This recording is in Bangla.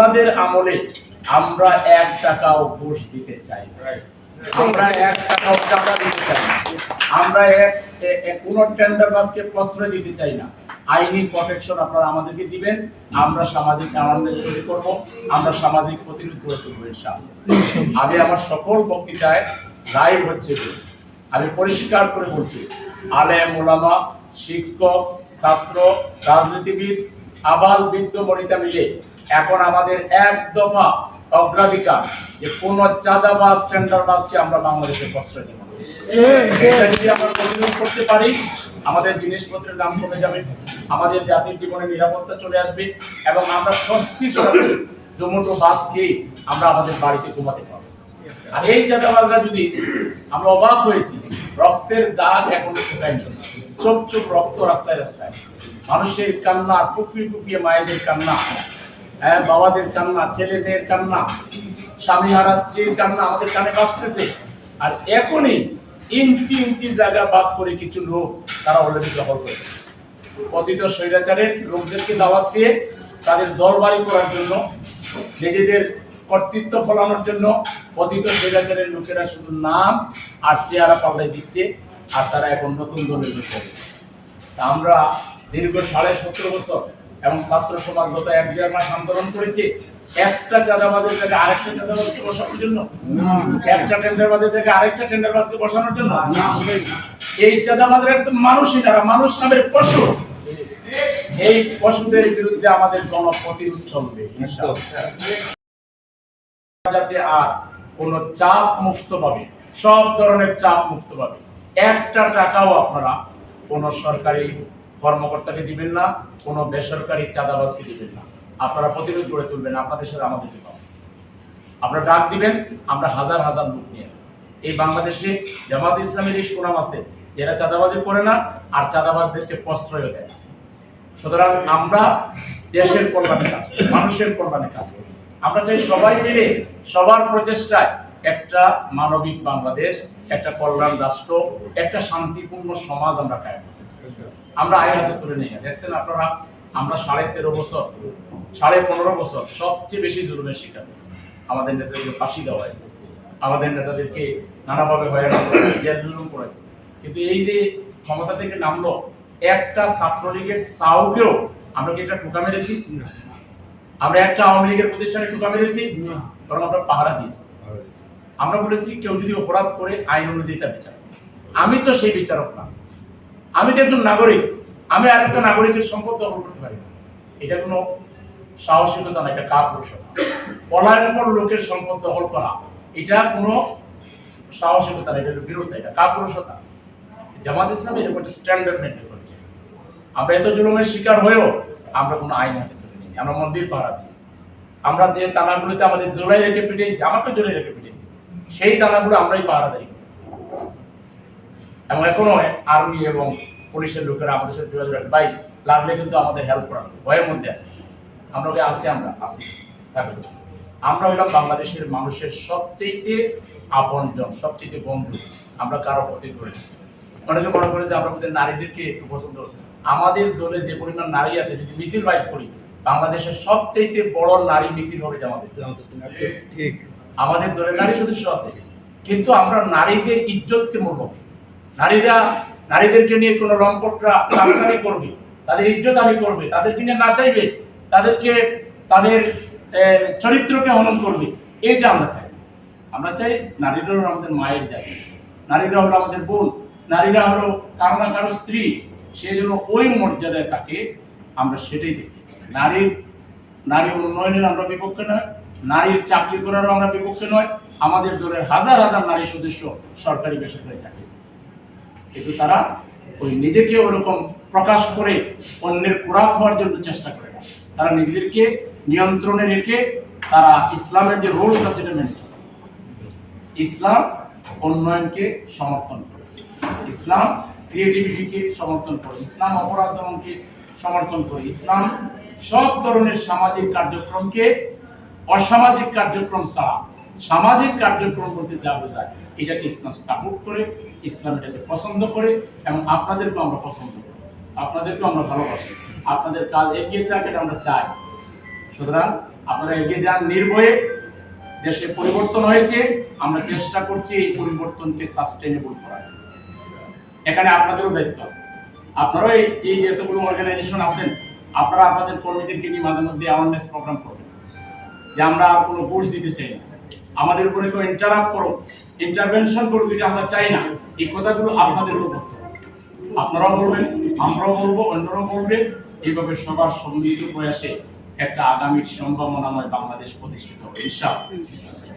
আপনাদের আমলে আমরা 1 টাকাও ঘুষ দিতে চাই না, আমরা 1 টাকাও চাঁদা দিতে চাই না, আমরা কোন টেন্ডারবাজকে প্রশ্রয় দিতে চাই না। আইনি প্রটেকশন আপনারা আমাদেরকে দিবেন, আমরা সামাজিক অ্যাওয়ারনেস তৈরি করব, আমরা সামাজিক প্রতিরোধ গড়ে তুলব ইনশাআল্লাহ। আমি আমার সকল বক্তৃতায় লাইভ হচ্ছে, আমি পরিষ্কার করে বলছি, আলেম ওলামা, শিক্ষক, ছাত্র, রাজনীতিবিদ, আবাল বৃদ্ধ বনিতা মিলে এখন আমাদের এক দফা অগ্রাধিকার যে কোন চাঁদাবাজ টেন্ডারবাজকে আমরা বাংলাদেশে প্রশ্রয় দেব। এটা যদি আমরা প্রতিরোধ করতে পারি, আমাদের জিনিসপত্রের দাম কমে যাবে, আমাদের জাতির জীবনে নিরাপত্তা চলে আসবে এবং আমরা স্বস্তির সাথে দুমুঠো ভাত খেয়ে আমরা আমাদের বাড়িতে ঘুমাতে পারবো। আর এই চাঁদাবাজরা যদি, আমরা অবাক হয়েছি, রক্তের দাগ এখনো শুকায়নি, চোখ চোখ রক্ত রাস্তায় রাস্তায়, মানুষের কান্না, ফুপিয়ে ফুপিয়ে মায়েদের কান্না, বাবাদের কান্না, ছেলে মেয়ের কান্না, স্বামী হারা স্ত্রীর কান্না আমাদের কানে বাজতেছে। আর এখনই ইঞ্চি ইঞ্চি জায়গা বাদ করে কিছু লোক তারা অলরেডি দখল করে পতিত স্বৈরাচারের লোকদেরকে দাওয়াত দিয়ে তাদের দরবারি করার জন্য, নিজেদের কর্তৃত্ব ফলানোর জন্য পতিত স্বৈরাচারের লোকেরা শুধু নাম আর চেহারা পাল্টাই দিচ্ছে, আর তারা এখন নতুন দলের বিষয়। আমরা দীর্ঘ 17.5 বছর এবং ছাত্র সমাজ গত 1-1.5 মাস আন্দোলন করেছে একটা চাঁদাবাজের জায়গায় আরেকটা চাঁদাবাজকে বসানোর জন্য, একটা টেন্ডারবাজের জায়গায় আরেকটা টেন্ডারবাজকে বসানোর জন্য। এই চাঁদাবাজের একদম মানুষই তারা, মানুষ নামের পশু। এই পশুদের বিরুদ্ধে আমাদের গণপ্রতিরোধ চলবে যাতে আর কোন চাপ মুক্ত পাবে, সব ধরনের চাপ মুক্ত পাবে। 1 টাকাও আপনারা কোন সরকারি কর্মকর্তাকে দিবেন না, কোন বেসরকারি চাঁদাবাজকে দিবেন না। আপনারা প্রতিরোধ গড়ে তুলবেন, আপনাদের সাথে আমাদের আপনারা ডাক দিবেন, আমরা হাজার হাজার লোক নিয়ে এই বাংলাদেশে জামাত ইসলামের এই সুনাম আছে, এরা চাঁদাবাজি করে না আর চাঁদাবাজদেরকে প্রশ্রয় দেয়। সুতরাং আমরা দেশের কল্যাণে কাজ করি, মানুষের কল্যাণে কাজ করি। আমরা চাই সবাই মিলে সবার প্রচেষ্টায় একটা মানবিক বাংলাদেশ, একটা কল্যাণ রাষ্ট্র, একটা শান্তিপূর্ণ সমাজ আমরা কায়েম করতে চাই। আমরা আইন হাতে তুলে নিয়ে দেখছেন আপনারা, আমরা 13.5 বছর, 15.5 বছর সবচেয়ে বেশি জুলুমের শিকার হয়েছে। আমাদের নেতাদেরকে ফাঁসি দেওয়া হয়েছে, আমাদের নেতাদেরকে নানাভাবে হয়রানি করেছে, জেল জুলুম করেছে। কিন্তু এই যে ক্ষমতা থেকে নামলো, একটা ছাত্রলীগের সাউকেও আমরা কি এটা ঠুকা মেরেছি? আমরা একটা আওয়ামী লীগের প্রতিষ্ঠানে ঠুকা মেরেছি? বরং আমরা পাহারা দিয়েছি। আমরা বলেছি কেউ যদি অপরাধ করে আইন অনুযায়ী তার বিচার। আমি তো সেই বিচারক না, আমি তো একজন নাগরিক, আমি আরেকটা নাগরিকের সম্পদ দখল করতে পারি না। এটা কোনো সাহসিকতা না, এটা কাপুরুষতা। পলায়ন লোকের সম্পদ দখল করা এটা কোনো সাহসিকতা না, এটা বিরোধ, এটা কাপুরুষতা। জামাত ইসলাম এরকম একটা স্ট্যান্ডার্ড মেনটেন করছে। আমরা এত জুলুমের শিকার হয়েও আমরা কোনো আইন হাতে তুলে নিই, আমরা মন্দির পাহারা দিয়েছি। আমরা যে থানাগুলোতে আমাদের জোলাই রেখে পিটিয়েছি, আমাকে জোলাই রেখে পিটিয়েছি, সেই থানাগুলো আমরাই পাহারাদারি করেছি। এবং এখনো আর্মি এবং পুলিশের লোকেরা আমাদের সাথে যোগাযোগ রাখে, ভাই লাগলে কিন্তু আমাদের হেল্প করার ভয়ের মধ্যে আছে। আমরা ওকে আসি, আমরা আসি থাকবো। আমরা হলাম বাংলাদেশের মানুষের সবচেয়ে আপনজন, সবচেয়ে বন্ধু। আমরা কারো ক্ষতি করি না। অনেকে মনে করে যে আমরা আমাদের নারীদেরকে একটু পছন্দ করি। আমাদের দলে যে পরিমাণ নারী আছে, যদি মিছিল বাইট করি, বাংলাদেশের সবচেয়ে বড় নারী মিছিল হবে জামাত ইসলাম। ঠিক, আমাদের দলে নারী সদস্য আছে, কিন্তু আমরা নারীদের ইজ্জতকে মূল্য দিই। নারীদেরকে নিয়ে কোনো লম্পটরা সাংসারি করবে, তাদের ইজ্জত হানি করবে, তাদেরকে নিয়ে নাচাইবে, তাদেরকে তাদের চরিত্রকে হনন করবে, এইটা আমরা চাই। আমরা চাই নারীরা হলো আমাদের মায়ের জাতি, নারীরা হলো আমাদের বোন, নারীরা হলো কারো না কারো স্ত্রী। সেই জন্য ওই মর্যাদায় তাকে আমরা সেটাই দেখতে চাই। নারী উন্নয়নের আমরা বিপক্ষে নয়, নারীর চাকরি করারও আমরা বিপক্ষে নয়। আমাদের দলের হাজার হাজার নারী সদস্য সরকারি বেসরকারি চাকরি, কিন্তু তারা ওই নিজেকে ওরকম প্রকাশ করে অন্যের খোরাক হওয়ার জন্য চেষ্টা করে না। তারা নিজেদেরকে নিয়ন্ত্রণে রেখে তারা ইসলামের যে রুলস আছে সেটা মেনে চলে। ইসলাম উন্নয়নকে সমর্থন করে, ইসলাম ক্রিয়েটিভিটিকে সমর্থন করে, ইসলাম অপরাধ দমনকে সমর্থন করে, ইসলাম সব ধরনের সামাজিক কার্যক্রমকে অসামাজিক কার্যক্রম ছাড়া সামাজিক কার্যক্রম বলতে যা বোঝায় এটাকে ইসলাম সাপোর্ট করে, ইসলাম এটাকে পছন্দ করে এবং আপনাদেরকেও আমরা পছন্দ করি, আপনাদেরকেও আমরা ভালোবাসি। আপনাদের কাজ এগিয়ে যাক এটা আমরা চাই। সুতরাং আপনারা এগিয়ে যান নির্ভয়ে। দেশে পরিবর্তন হয়েছে, আমরা চেষ্টা করছি এই পরিবর্তনকে সাস্টেনেবল করার। এখানে আপনাদেরও দায়িত্ব আছে। আপনারাও এই যে এতগুলো অর্গানাইজেশন আছেন, আপনারা আপনাদের কর্মীদেরকে নিয়ে মাঝে মধ্যে অ্যাওয়ারনেস প্রোগ্রাম করবেন যে আমরা আর কোনো ঘুষ দিতে চাই না, আমাদের উপরে কেউ ইন্টারাপ্ট করুক, ইন্টারভেনশন করুক, যেটা আমরা চাই না। এই কথাগুলো আপনাদেরও করতে হবে। আপনারাও বলবেন, আমরাও বলবো, অন্যরাও বলবে। এইভাবে সবার সম্মিলিত প্রয়াসে একটা আগামীর সম্ভাবনাময় বাংলাদেশ প্রতিষ্ঠিত হবে ইনশাআল্লাহ।